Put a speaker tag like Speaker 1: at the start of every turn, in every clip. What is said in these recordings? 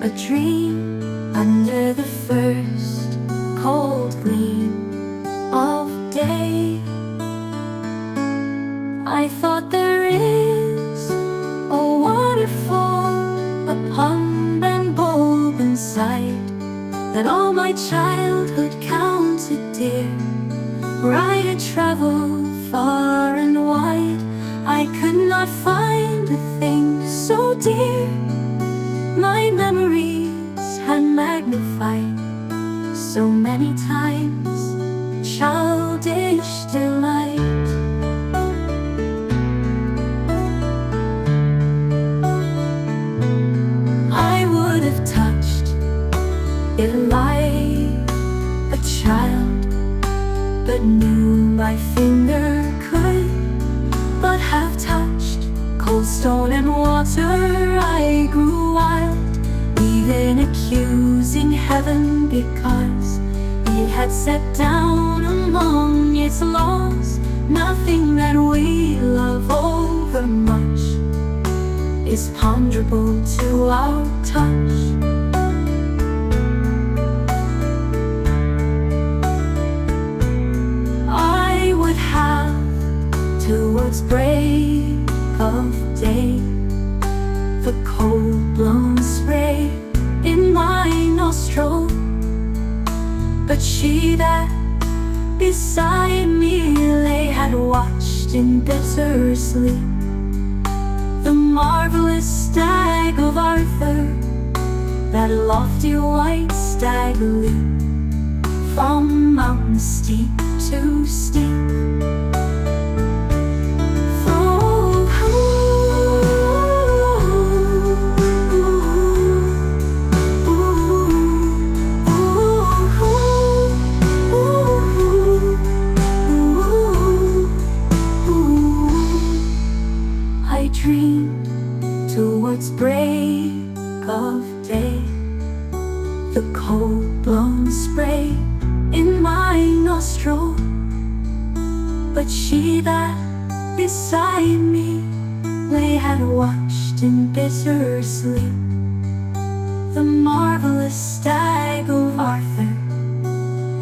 Speaker 1: a dream under the first cold gleam of day. I thought there is a waterfall, a pond and bulb inside, that all my childhood counted dear, where I had traveled far and wide. I could not find a thing so dear. My memories had magnified so many times childish delight. I would have touched it like a child, but knew my finger could but have touched cold stone and water. I grew wild, even accusing heaven, because it had set down among its laws nothing that we love overmuch is ponderable to our touch. I would have, towards break of day, the cold-blown spray in my nostril, but she that beside me lay had watched in bitter sleep the marvelous stag of Arthur, that lofty white stag leap from mountain steep to steep. I dreamed towards break of day, the cold-blown spray in my nostril, but she that beside me lay had watched in bitter sleep the marvelous stag of Arthur,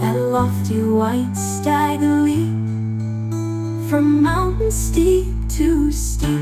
Speaker 1: that lofty white stag leap from mountain steep to steep.